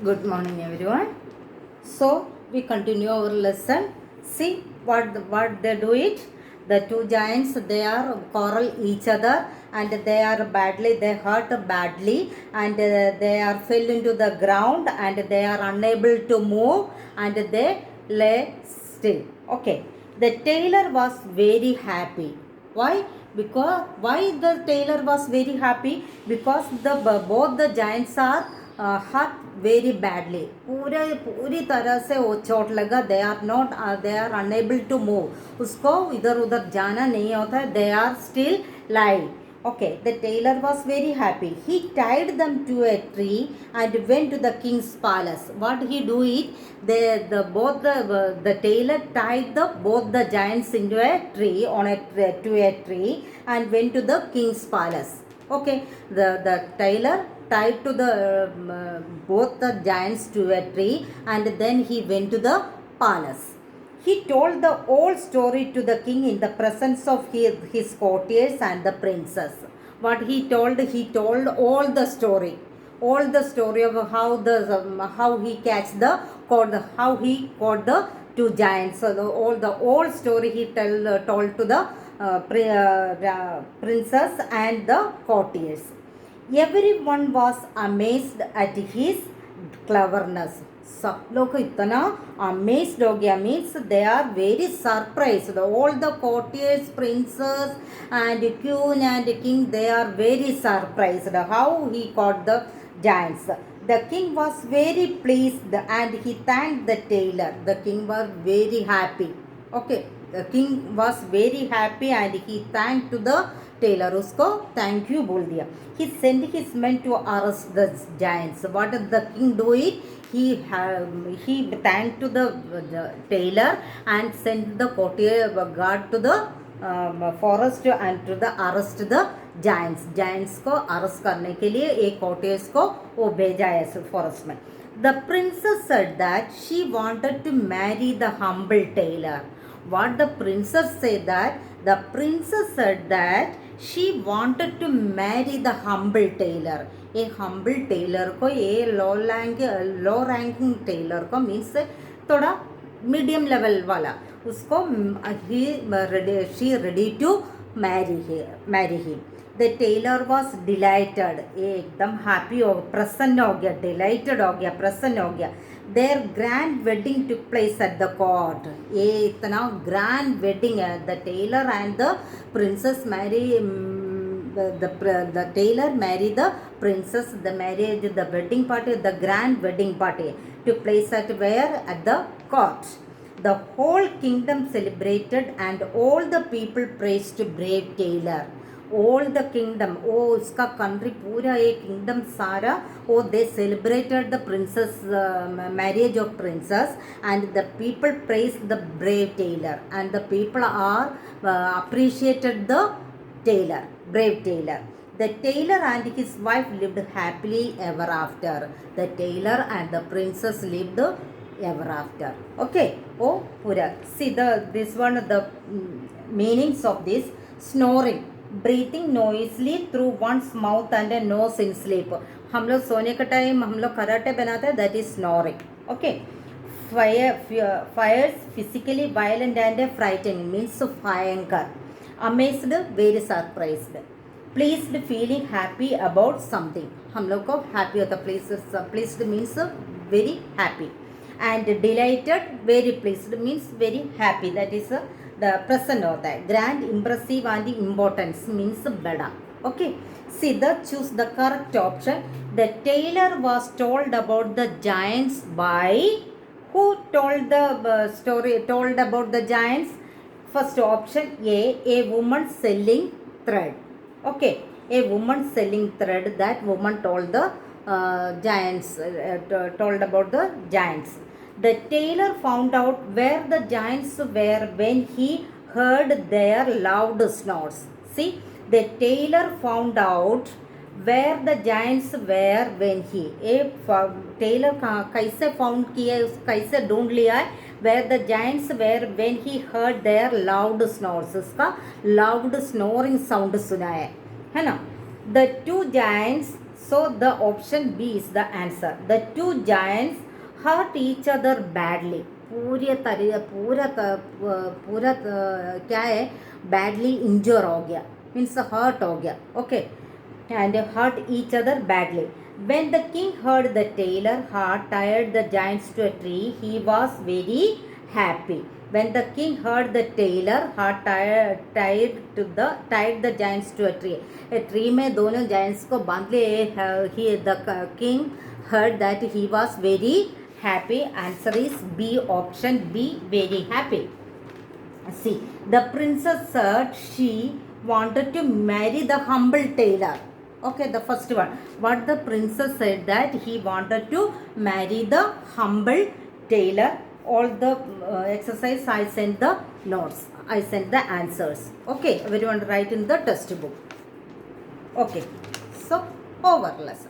Good morning, everyone. So we continue our lesson. See what they do it. The two giants, they are quarrel each other, and they are badly, they hurt badly, and they are fell into the ground, and they are unable to move, and they lay still. Okay, the tailor was very happy. Why? Because why the tailor was very happy? Because the both the giants are hurt very badly. पूरी तरह से वो चोट लगा. they are unable to move. उसको इधर उधर जाना नहीं होता है. They are still lying. Okay, the tailor was very happy. He tied them to a tree and went to the king's palace. What he do it? The tailor tied both the giants into a tree to a tree and went to the king's palace. Okay, the tailor tied to the both the giants to a tree, and then he went to the palace. He told the whole story to the king in the presence of his courtiers and the princess. What he told all the story of how he catch the how he caught the two giants. So the whole story he told to the princess and the courtiers. Everyone was amazed at his cleverness. सब लोग इतना amazed हो गया. Means they are very surprised. All the courtiers, princes and queen and king, they are very surprised how he caught the giants. The king was very pleased and he thanked the tailor. The king was very happy. Okay, the king was very happy and he thanked to the tailor. उसको thank you बोल दिया. He sent his men to arrest the giants. What did the king do it? He thanked to the tailor and sent the courtier guard to the forest and to the arrest the giants. Giants को arrest करने के लिए एक courtiers को वो भेजा है forest में. The princess said that she wanted to marry the humble tailor. What the princess said that? The princess said that she wanted to marry the humble tailor. एक हम्बल टेलर को, ये low ranking tailor को means थोड़ा medium level वाला, उसको she ready to marry he. The tailor was delighted. ये एकदम happy हो, प्रसन्न हो गया, डिलाइटेड हो गया, प्रसन्न हो गया. Their grand wedding took place at the court. ये इतना ग्रैंड वेडिंग है. The tailor and the princess marry. The tailor married the princess. The marriage, the wedding party, the grand wedding party took place at where? At the court. The whole kingdom celebrated and all the people praised brave tailor. All the kingdom, इसका country पूरा एक kingdom सारा, they celebrated the princess marriage of princess, and the people praised the brave tailor, and the people are appreciated the tailor, brave tailor. The tailor and his wife lived happily ever after. The tailor and the princess lived ever after. Okay. Pura. See this one, the meanings of this: snoring, breathing noisily through one's mouth and a nose in sleep. हम लोग सोने का time हम लोग खराटे बनाते हैं, that is snoring. Okay. Fires physically violent and frightening means भयंकर. Amazed, very surprised. Pleased, feeling happy about something. हम लोग को happy होता है. Pleased means very happy. And delighted, very pleased means very happy. That is the present होता है. Grand, impressive and importance means बड़ा. Okay. See, choose the correct option. The tailor was told about the giants by who told the story? Told about the giants. First option a woman selling thread. Okay, a woman selling thread. That woman told the giants, told about the giants. The tailor found out where the giants were when he heard their loud snores. See, the tailor found out where the giants were when he, tailor कैसे found किया, कैसे ढूंढ लिया है where the giants were when he heard their loud snores. उसका loud snoring sound सुना है ना. The two giants So the option B is the answer. The two giants hurt each other badly. पूरा क्या है, badly injure हो गया, means hurt हो गया. Okay, and hurt each other badly. When the king heard the tailor had tied the giants to a tree, he was very happy. When the king heard the tailor had tied the giants to a tree, a tree में दोनों giants को बांध लिए. The king heard that he was very happy. Answer is B, option B, very happy. See, the princess said she wanted to marry the humble tailor. Okay, the first one. What the princess said that he wanted to marry the humble tailor. All the exercise I sent the notes. I sent the answers. Okay, everyone write in the test book. Okay, so over lesson.